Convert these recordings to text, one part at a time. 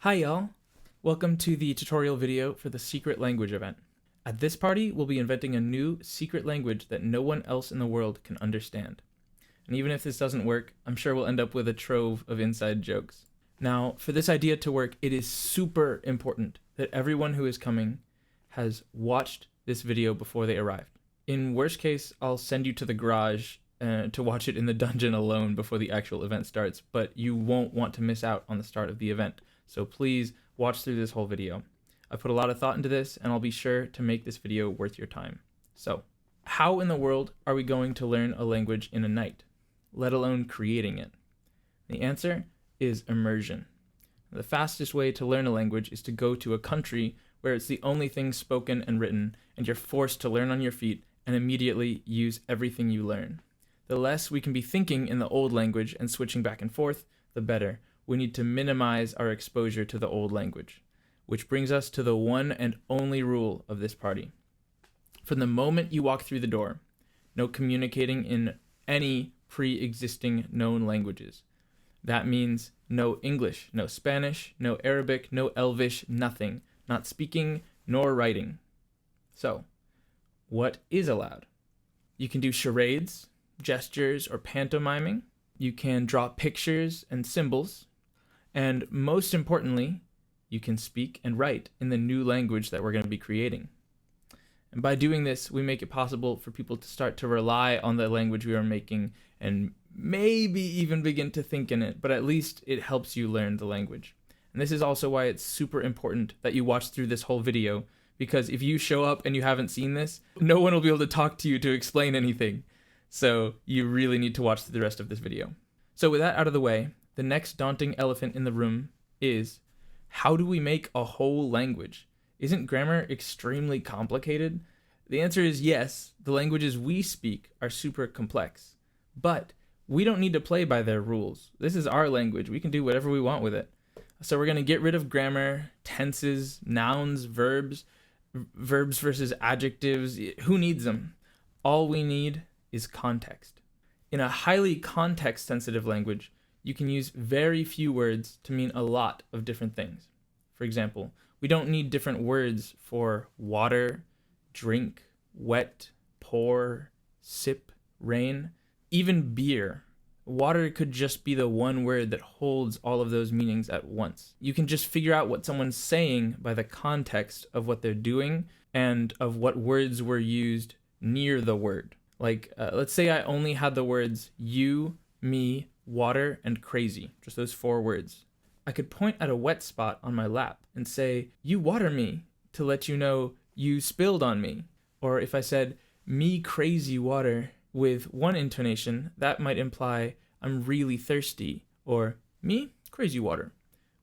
Hi y'all! Welcome to the tutorial video for the secret language event. At this party, we'll be inventing a new secret language that no one else in the world can understand. And even if this doesn't work, I'm sure we'll end up with a trove of inside jokes. Now, for this idea to work, it is super important that everyone who is coming has watched this video before they arrived. In worst case, I'll send you to the garage to watch it in the dungeon alone before the actual event starts, but you won't want to miss out on the start of the event. So please watch through this whole video. I put a lot of thought into this, and I'll be sure to make this video worth your time. So, how in the world are we going to learn a language in a night, let alone creating it? The answer is immersion. The fastest way to learn a language is to go to a country where it's the only thing spoken and written, and you're forced to learn on your feet and immediately use everything you learn. The less we can be thinking in the old language and switching back and forth, the better. We need to minimize our exposure to the old language, which brings us to the one and only rule of this party. From the moment you walk through the door, no communicating in any pre-existing known languages. That means no English, no Spanish, no Arabic, no Elvish, nothing. Not speaking nor writing. So, what is allowed? You can do charades, gestures, or pantomiming. You can draw pictures and symbols. And most importantly, you can speak and write in the new language that we're going to be creating. And by doing this, we make it possible for people to start to rely on the language we are making and maybe even begin to think in it, but at least it helps you learn the language. And this is also why it's super important that you watch through this whole video, because if you show up and you haven't seen this, no one will be able to talk to you to explain anything. So you really need to watch the rest of this video. So with that out of the way, the next daunting elephant in the room is, how do we make a whole language? Isn't grammar extremely complicated? The answer is yes, the languages we speak are super complex. But we don't need to play by their rules. This is our language. We can do whatever we want with it. So we're going to get rid of grammar, tenses, nouns, verbs versus adjectives. Who needs them? All we need is context. In a highly context-sensitive language, you can use very few words to mean a lot of different things. For example, we don't need different words for water, drink, wet, pour, sip, rain, even beer. Water could just be the one word that holds all of those meanings at once. You can just figure out what someone's saying by the context of what they're doing and of what words were used near the word. Like, let's say I only had the words you, me, water, and crazy, just those 4 words. I could point at a wet spot on my lap and say, you water me, to let you know you spilled on me. Or if I said, me crazy water, with one intonation, that might imply I'm really thirsty, or me crazy water.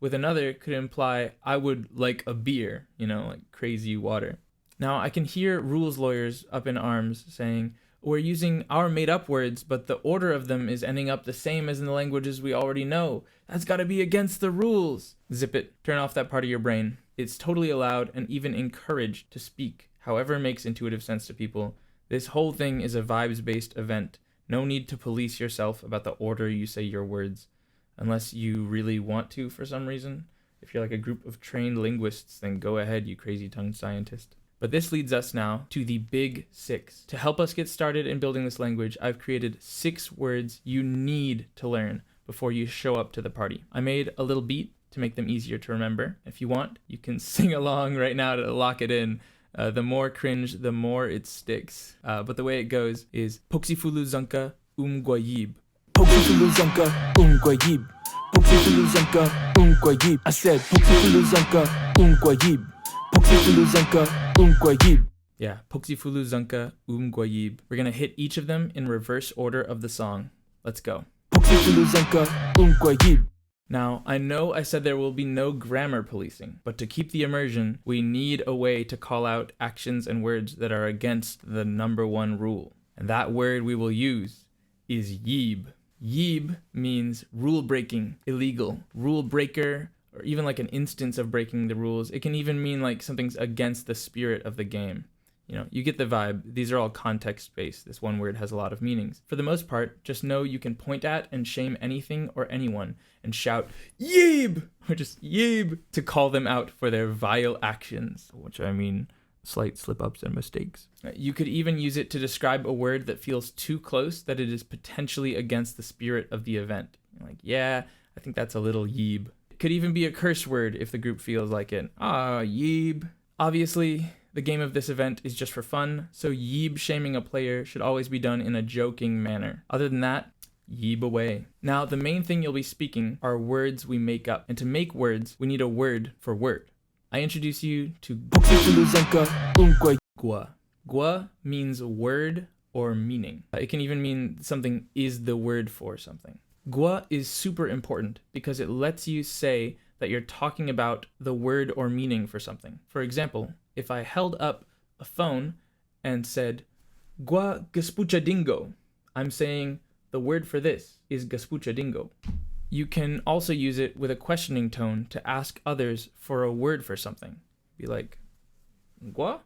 With another, could imply I would like a beer, like crazy water. Now I can hear rules lawyers up in arms saying, we're using our made-up words, but the order of them is ending up the same as in the languages we already know. That's gotta be against the rules. Zip it. Turn off that part of your brain. It's totally allowed and even encouraged to speak, however it makes intuitive sense to people. This whole thing is a vibes-based event. No need to police yourself about the order you say your words, unless you really want to for some reason. If you're like a group of trained linguists, then go ahead, you crazy tongue scientist. But this leads us now to the big 6. To help us get started in building this language, I've created 6 words you need to learn before you show up to the party. I made a little beat to make them easier to remember. If you want, you can sing along right now to lock it in. The more cringe, the more it sticks. But the way it goes is Poxifulu Zunka Guayib. Poxifulu Zunka Guayib. Poxifulu Zunka Guayib. I said Poxifulu Zunka Guayib. Poxifulu Zunka Guayib. Yeah, Poxifulu Zunka Guayib. We're gonna hit each of them in reverse order of the song. Let's go. Poxifulu Zunka Guayib. Now, I know I said there will be no grammar policing, but to keep the immersion, we need a way to call out actions and words that are against the number 1 rule. And that word we will use is yib. Yib means rule breaking, illegal, rule breaker, or even like an instance of breaking the rules. It can even mean like something's against the spirit of the game. You get the vibe. These are all context-based. This one word has a lot of meanings. For the most part, just know you can point at and shame anything or anyone and shout, "Yeeb!" or just "Yeeb!" to call them out for their vile actions, which I mean slight slip-ups and mistakes. You could even use it to describe a word that feels too close that it is potentially against the spirit of the event. Like, yeah, I think that's a little yeeb. It could even be a curse word if the group feels like it. Ah, yeeb. Obviously, the game of this event is just for fun, so yeeb shaming a player should always be done in a joking manner. Other than that, yeeb away. Now, the main thing you'll be speaking are words we make up, and to make words, we need a word for word. I introduce you to gua. Gua means word or meaning. It can even mean something is the word for something. Gua is super important because it lets you say that you're talking about the word or meaning for something. For example, if I held up a phone and said, "Gua gaspuchadingo," I'm saying the word for this is gaspuchadingo. You can also use it with a questioning tone to ask others for a word for something. Be like, "Gua?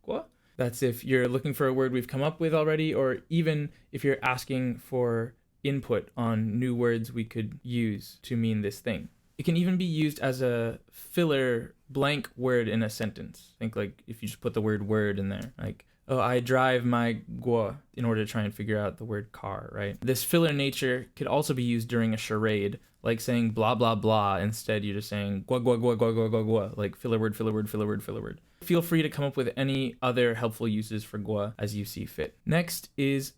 Gua?" That's if you're looking for a word we've come up with already, or even if you're asking for input on new words we could use to mean this thing. It can even be used as a filler blank word in a sentence. Think like if you just put the word in there, like, "Oh, I drive my gua," in order to try and figure out the word car, right? This filler nature could also be used during a charade, like saying blah, blah, blah. Instead, you're just saying gua, gua, gua, gua, gua, gua, gua, like filler word, filler word, filler word, filler word. Feel free to come up with any other helpful uses for gua as you see fit. Next is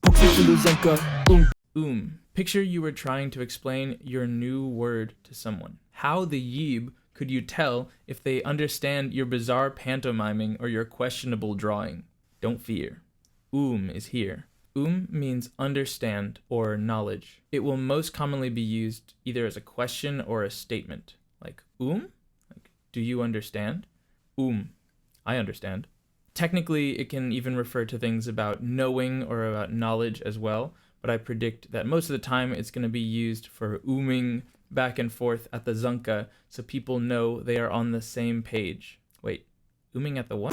Picture you were trying to explain your new word to someone. How the yeeb could you tell if they understand your bizarre pantomiming or your questionable drawing? Don't fear. Is here. Means understand or knowledge. It will most commonly be used either as a question or a statement. Like, like, do you understand? I understand. Technically, it can even refer to things about knowing or about knowledge as well, but I predict that most of the time it's going to be used for ooming back and forth at the zunka so people know they are on the same page. Wait, ooming at the what?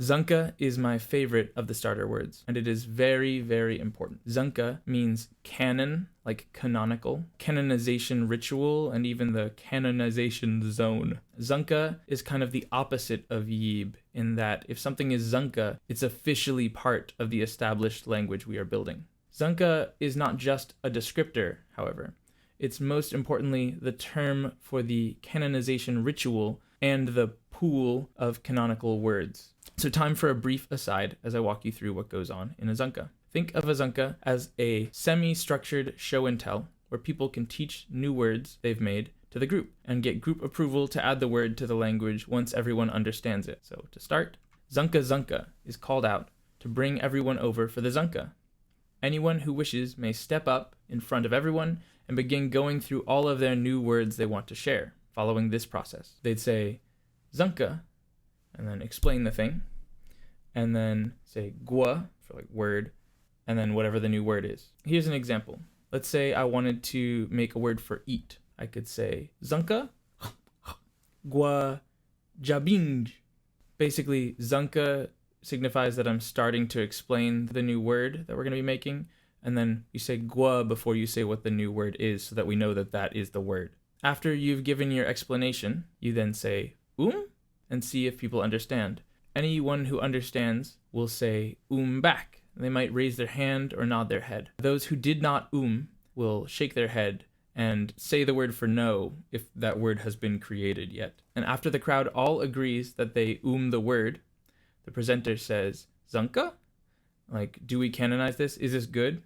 Zunka is my favorite of the starter words, and it is very, very important. Zunka means canon, like canonical, canonization ritual, and even the canonization zone. Zunka is kind of the opposite of yeeb, in that if something is Zunka, it's officially part of the established language we are building. Zunka is not just a descriptor, however. It's most importantly the term for the canonization ritual and the pool of canonical words. So time for a brief aside as I walk you through what goes on in a zunka. Think of a zunka as a semi-structured show and tell where people can teach new words they've made to the group and get group approval to add the word to the language once everyone understands it. So to start, zunka is called out to bring everyone over for the zunka. Anyone who wishes may step up in front of everyone and begin going through all of their new words they want to share. Following this process, they'd say zunka, and then explain the thing, and then say gua for like word, and then whatever the new word is. Here's an example. Let's say I wanted to make a word for eat. I could say zunka gua jabing. Basically, zunka signifies that I'm starting to explain the new word that we're going to be making, and then you say gua before you say what the new word is so that we know that that is the word. After you've given your explanation, you then say and see if people understand. Anyone who understands will say back. They might raise their hand or nod their head. Those who did not will shake their head and say the word for no if that word has been created yet. And after the crowd all agrees that they the word, the presenter says, "Zunka? Like, do we canonize this? Is this good?"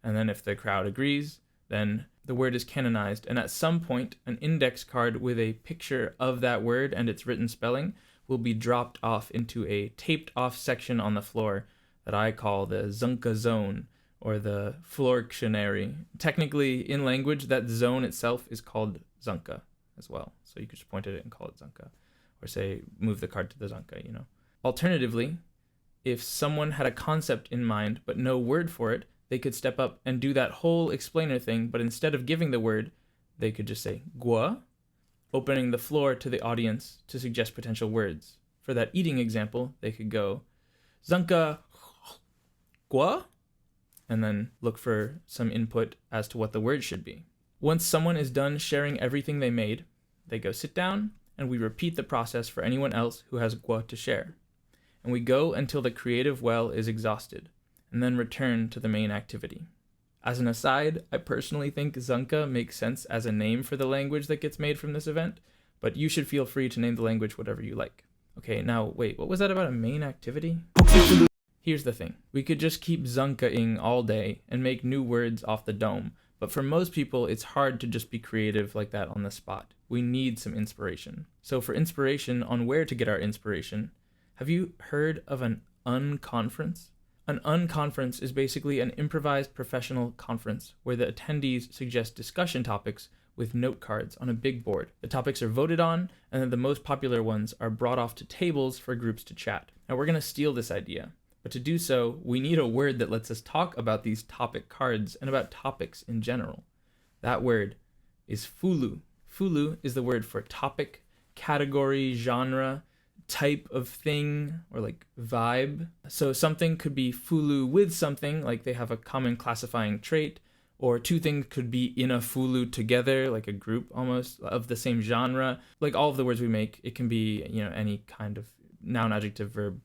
And then if the crowd agrees, then the word is canonized. And at some point, an index card with a picture of that word and its written spelling will be dropped off into a taped off section on the floor that I call the Zunka zone, or the Florctionary. Technically, in language, that zone itself is called Zunka as well. So you could just point at it and call it Zunka. Or say, move the card to the Zunka, Alternatively, if someone had a concept in mind but no word for it, they could step up and do that whole explainer thing, but instead of giving the word, they could just say gua, opening the floor to the audience to suggest potential words. For that eating example, they could go Zanka gua, and then look for some input as to what the word should be. Once someone is done sharing everything they made, they go sit down, and we repeat the process for anyone else who has gua to share. And we go until the creative well is exhausted, and then return to the main activity. As an aside, I personally think Zanka makes sense as a name for the language that gets made from this event, but you should feel free to name the language whatever you like. Okay, now wait, what was that about a main activity? Here's the thing. We could just keep Zanka-ing all day and make new words off the dome, but for most people, it's hard to just be creative like that on the spot. We need some inspiration. So for inspiration on where to get our inspiration, have you heard of an unconference? An unconference is basically an improvised professional conference where the attendees suggest discussion topics with note cards on a big board. The topics are voted on, and then the most popular ones are brought off to tables for groups to chat. Now we're going to steal this idea, but to do so, we need a word that lets us talk about these topic cards and about topics in general. That word is fulu. Fulu is the word for topic, category, genre, type of thing, or like vibe. So something could be fulu with something, like they have a common classifying trait, or two things could be in a fulu together, like a group almost of the same genre. Like all of the words we make, it can be, any kind of noun, adjective, verb,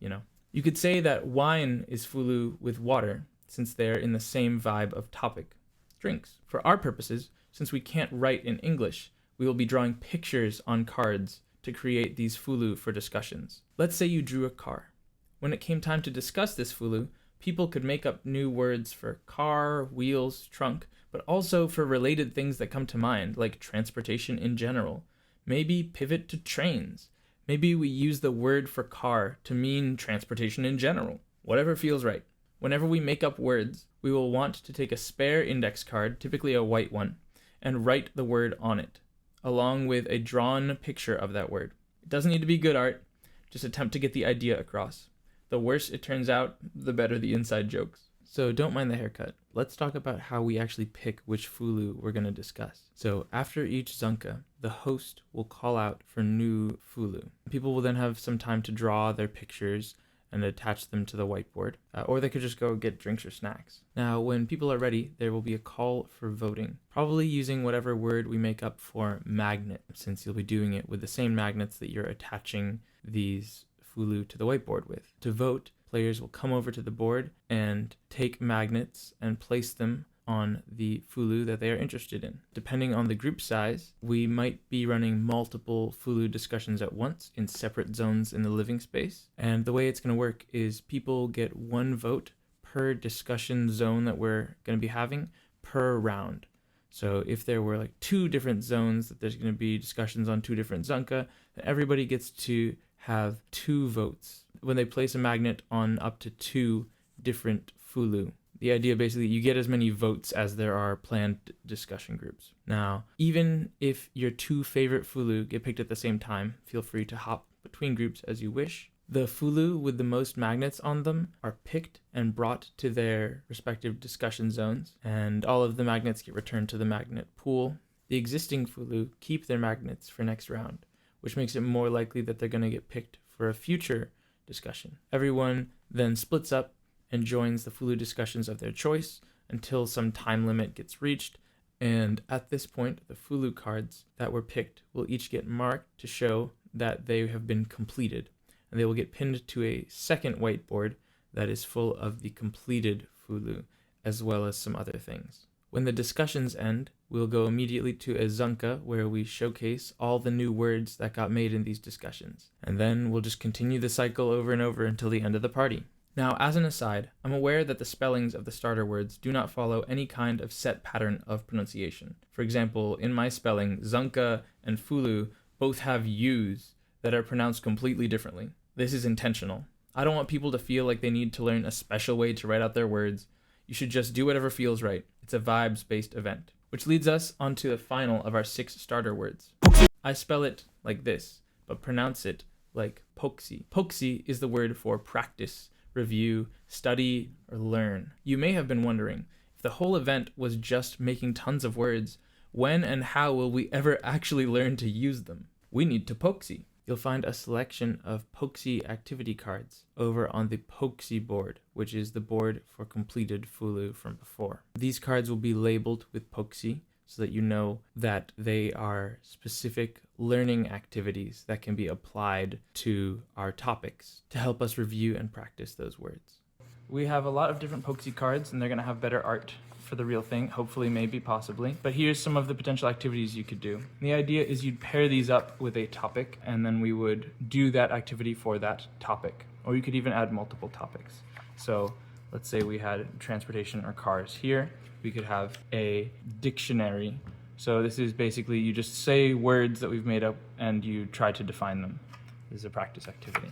You could say that wine is fulu with water, since they're in the same vibe of topic, drinks. For our purposes, since we can't write in English, we will be drawing pictures on cards to create these fulu for discussions. Let's say you drew a car. When it came time to discuss this fulu, people could make up new words for car, wheels, trunk, but also for related things that come to mind, like transportation in general. Maybe pivot to trains. Maybe we use the word for car to mean transportation in general. Whatever feels right. Whenever we make up words, we will want to take a spare index card, typically a white one, and write the word on it, along with a drawn picture of that word. It doesn't need to be good art, just attempt to get the idea across. The worse it turns out, the better the inside jokes. So don't mind the haircut. Let's talk about how we actually pick which fulu we're going to discuss. So after each zanka, the host will call out for new fulu. People will then have some time to draw their pictures and attach them to the whiteboard, or they could just go get drinks or snacks. Now, when people are ready, there will be a call for voting, probably using whatever word we make up for magnet, since you'll be doing it with the same magnets that you're attaching these fulu to the whiteboard with. To vote, players will come over to the board and take magnets and place them on the fulu that they are interested in. Depending on the group size, we might be running multiple fulu discussions at once in separate zones in the living space. And the way it's going to work is people get one vote per discussion zone that we're going to be having per round. So if there were like two different zones that there's going to be discussions on two different zanka, then everybody gets to have 2 votes when they place a magnet on up to 2 different fulu. The idea basically, you get as many votes as there are planned discussion groups. Now, even if your 2 favorite fulu get picked at the same time, feel free to hop between groups as you wish. The fulu with the most magnets on them are picked and brought to their respective discussion zones, and all of the magnets get returned to the magnet pool. The existing fulu keep their magnets for next round, which makes it more likely that they're going to get picked for a future discussion. Everyone then splits up and joins the fulu discussions of their choice until some time limit gets reached, and at this point, the fulu cards that were picked will each get marked to show that they have been completed, and they will get pinned to a second whiteboard that is full of the completed fulu, as well as some other things. When the discussions end, we'll go immediately to a zanka where we showcase all the new words that got made in these discussions. And then we'll just continue the cycle over and over until the end of the party. Now, as an aside, I'm aware that the spellings of the starter words do not follow any kind of set pattern of pronunciation. For example, in my spelling, zanka and fulu both have U's that are pronounced completely differently. This is intentional. I don't want people to feel like they need to learn a special way to write out their words. You should just do whatever feels right. It's a vibes-based event. Which leads us onto the final of our 6 starter words. I spell it like this, but pronounce it like poxy. Poxy is the word for practice, review, study, or learn. You may have been wondering, if the whole event was just making tons of words, when and how will we ever actually learn to use them? We need to poxy. you'll find a selection of Poxy activity cards over on the Poxy board, which is the board for completed Fulu from before. These cards will be labeled with Poxy so that you know that they are specific learning activities that can be applied to our topics to help us review and practice those words. We have a lot of different Poxy cards, and they're going to have better art for the real thing, hopefully, maybe, possibly. But here's some of the potential activities you could do. The idea is you'd pair these up with a topic, and then we would do that activity for that topic. Or you could even add multiple topics. So let's say we had transportation or cars here. We could have a dictionary. So this is basically you just say words that we've made up and you try to define them. This is a practice activity.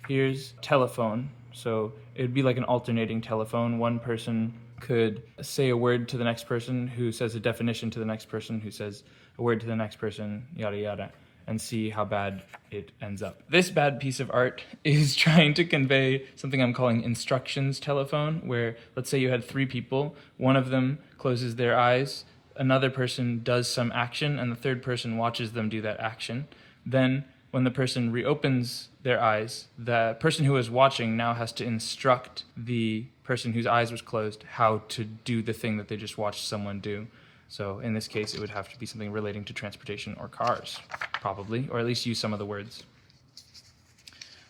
Here's telephone. So it would be like an alternating telephone. One person could say a word to the next person who says a definition to the next person who says a word to the next person, yada yada, and see how bad it ends up. This bad piece of art is trying to convey something I'm calling instructions telephone, where let's say you had 3 people, one of them closes their eyes, another person does some action, and the third person watches them do that action. Then when the person reopens their eyes, the person who is watching now has to instruct the person whose eyes was closed how to do the thing that they just watched someone do. So in this case, it would have to be something relating to transportation or cars, probably, or at least use some of the words.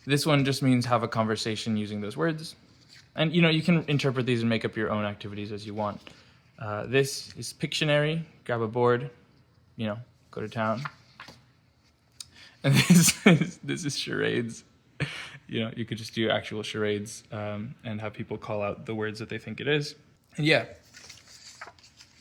This one just means have a conversation using those words. And you can interpret these and make up your own activities as you want. This is Pictionary. Grab a board, go to town. And this is charades. You could just do actual charades and have people call out the words that they think it is. And yeah,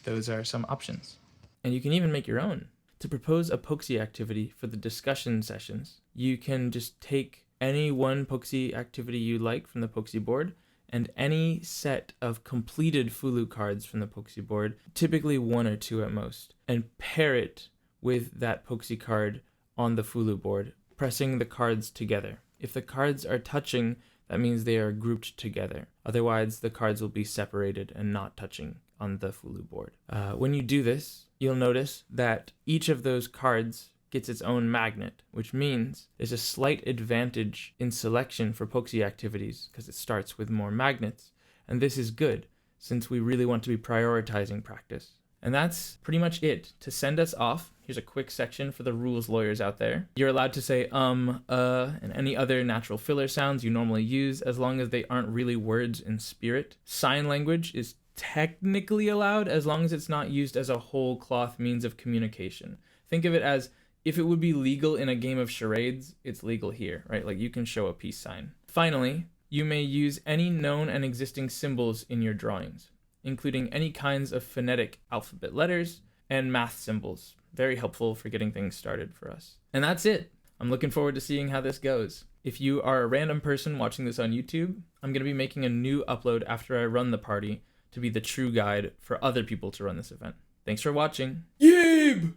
those are some options. And you can even make your own. To propose a Poxy activity for the discussion sessions, you can just take any one Poxy activity you like from the Poxy board and any set of completed Fulu cards from the Poxy board, typically 1 or 2 at most, and pair it with that Poxy card on the Fulu board, pressing the cards together. If the cards are touching, that means they are grouped together. Otherwise, the cards will be separated and not touching on the Fulu board. When you do this, you'll notice that each of those cards gets its own magnet, which means there's a slight advantage in selection for Poxy activities because it starts with more magnets. And this is good, since we really want to be prioritizing practice. And that's pretty much it. To send us off, here's a quick section for the rules lawyers out there. You're allowed to say and any other natural filler sounds you normally use, as long as they aren't really words in spirit. Sign language is technically allowed as long as it's not used as a whole cloth means of communication. Think of it as if it would be legal in a game of charades, it's legal here, right? Like you can show a peace sign. Finally, you may use any known and existing symbols in your drawings, including any kinds of phonetic alphabet letters and math symbols. Very helpful for getting things started for us. And that's it. I'm looking forward to seeing how this goes. If you are a random person watching this on YouTube, I'm going to be making a new upload after I run the party to be the true guide for other people to run this event. Thanks for watching. Yeeb!